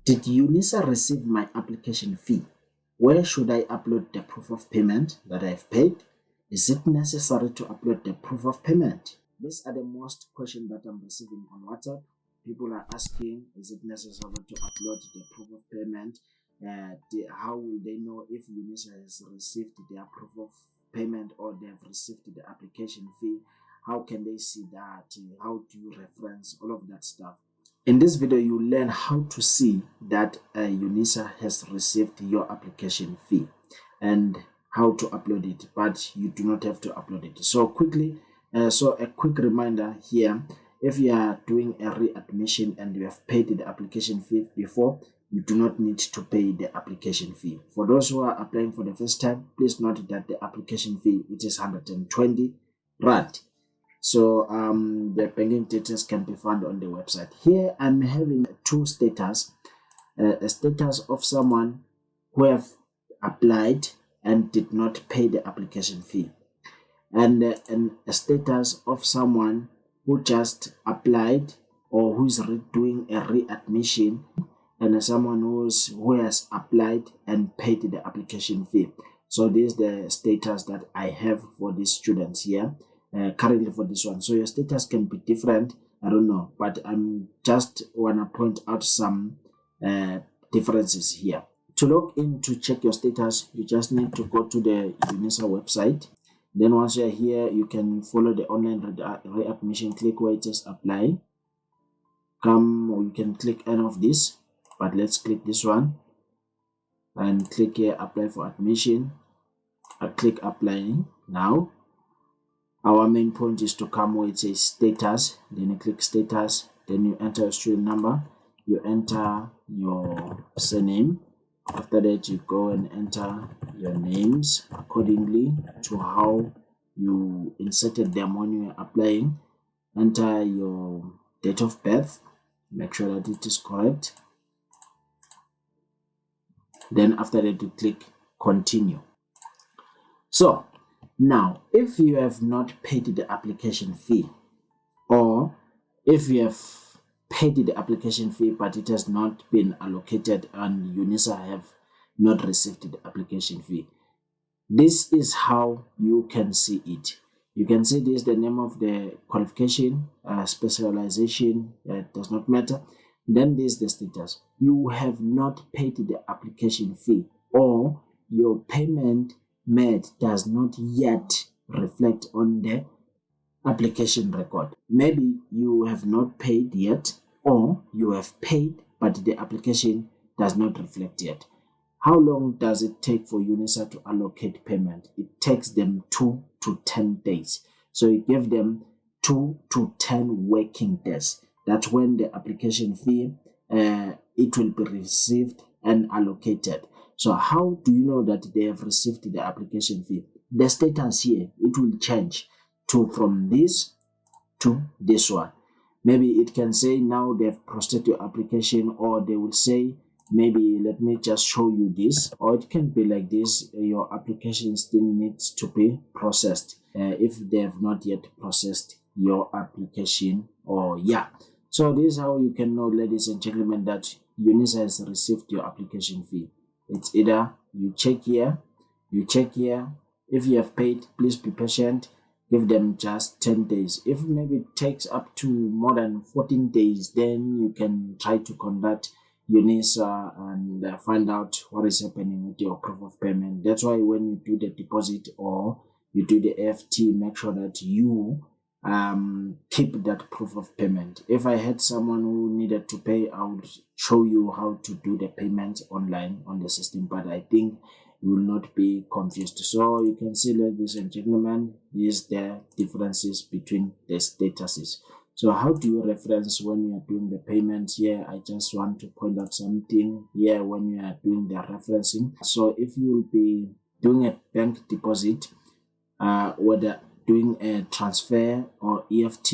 Did Unisa receive my application fee? Where should I upload the proof of payment that I've paid? Is it necessary to upload the proof of payment? These are the most questions that I'm receiving on WhatsApp. People are asking, is it necessary to upload the proof of payment? How will they know if Unisa has received their proof of payment or they have received the application fee? How can they see that? How do you reference all of that stuff? In this video, you learn how to see that Unisa has received your application fee and how to upload it, but you do not have to upload it. So a quick reminder here, if you are doing a readmission and you have paid the application fee before, you do not need to pay the application fee. For those who are applying for the first time, please note that the application fee, it is 120 Rand. So the banking details can be found on the website. Here I'm having two status, a status of someone who have applied and did not pay the application fee, and a status of someone who just applied or who is doing a readmission, and someone who has applied and paid the application fee. So this is the status that I have for these students here. Currently for this one, so your status can be different, I don't know, but I'm just want to point out some differences here. To log in to check your status, you just need to go to the Unisa website. Then once you're here, you can follow the online readmission, click where it says apply, or you can click any of this, but let's click this one and click here apply for admission. I click applying. Now our main point is to come where it says status, then you click status, then you enter your student number, you enter your surname. After that, you go and enter your names accordingly to how you inserted them when you are applying. Enter your date of birth, make sure that it is correct. Then after that, you click continue. So now, if you have not paid the application fee, or if you have paid the application fee but it has not been allocated and Unisa have not received the application fee, this is how you can see it. You can see this, the name of the qualification, specialization, does not matter. Then this is the status. You have not paid the application fee, or your payment made does not yet reflect on the application record. Maybe you have not paid yet, or you have paid but the application does not reflect yet. How long does it take for Unisa to allocate payment? It takes them 2 to 10 days. So you give them 2 to 10 working days. That's when the application fee it will be received and allocated. So how do you know that they have received the application fee? The status here, it will change from this to this one. Maybe it can say now they've processed your application, or they will say, maybe let me just show you this, or it can be like this, your application still needs to be processed if they have not yet processed your application, or yeah. So this is how you can know, ladies and gentlemen, that Unisa has received your application fee. It's either you check here, you check here. If you have paid, please be patient. Give them just 10 days. If maybe it takes up to more than 14 days, then you can try to contact Unisa and find out what is happening with your proof of payment. That's why when you do the deposit or you do the EFT, make sure that you keep that proof of payment. If I had someone who needed to pay, I would show you how to do the payment online on the system, but I think you will not be confused. So you can see, ladies and gentlemen, these the differences between the statuses. So how do you reference when you are doing the payment? Here I just want to point out something here when you are doing the referencing. So if you will be doing a bank deposit, whether doing a transfer or EFT,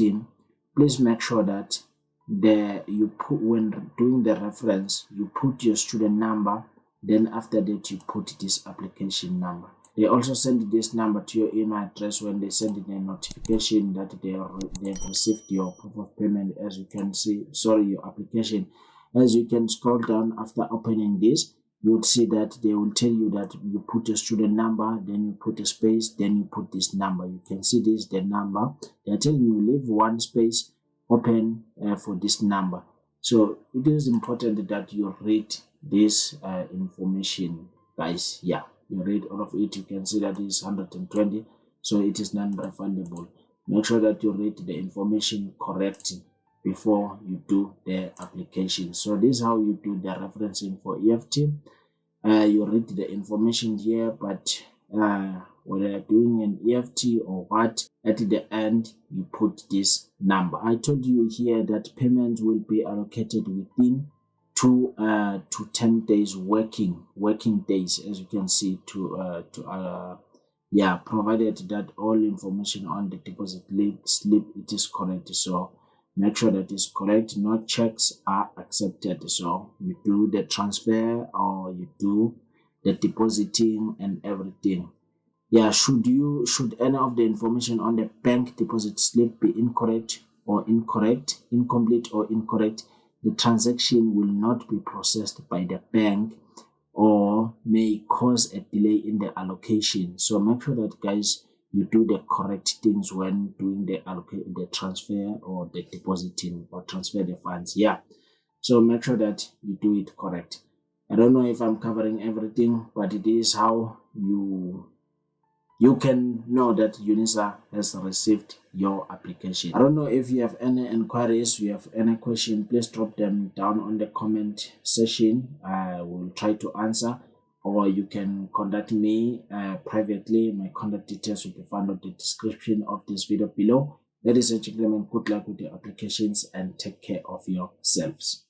please make sure that when doing the reference, you put your student number, then after that you put this application number. They also send this number to your email address when they send in a notification that they have received your proof of payment. As you can see, your application, As you can scroll down after opening this, you would see that they will tell you that you put a student number, then you put a space, then you put this number. You can see this, the number. They're telling you leave one space open for this number. So it is important that you read this information, guys. Yeah, you read all of it. You can see that is 120, so it is non-refundable. Make sure that you read the information correctly before you do the application. So this is how you do the referencing for EFT. You read the information here, but whether you're doing an EFT or what, at the end you put this number. I told you here that payment will be allocated within 2 to 10 days working days, as you can see, provided that all information on the deposit slip it is correct. So make sure that is correct. No checks are accepted. So you do the transfer or you do the depositing and everything. Yeah, should any of the information on the bank deposit slip be incomplete or incorrect, the transaction will not be processed by the bank or may cause a delay in the allocation. So make sure that, guys, you do the correct things when doing the transfer or the depositing or transfer the funds. Yeah. So make sure that you do it correct. I don't know if I'm covering everything, but it is how you can know that Unisa has received your application. I don't know if you have any inquiries, you have any question, please drop them down on the comment section. I will try to answer, or you can contact me privately. My contact details will be found in the description of this video below. Ladies and gentlemen, good luck with your applications and take care of yourselves.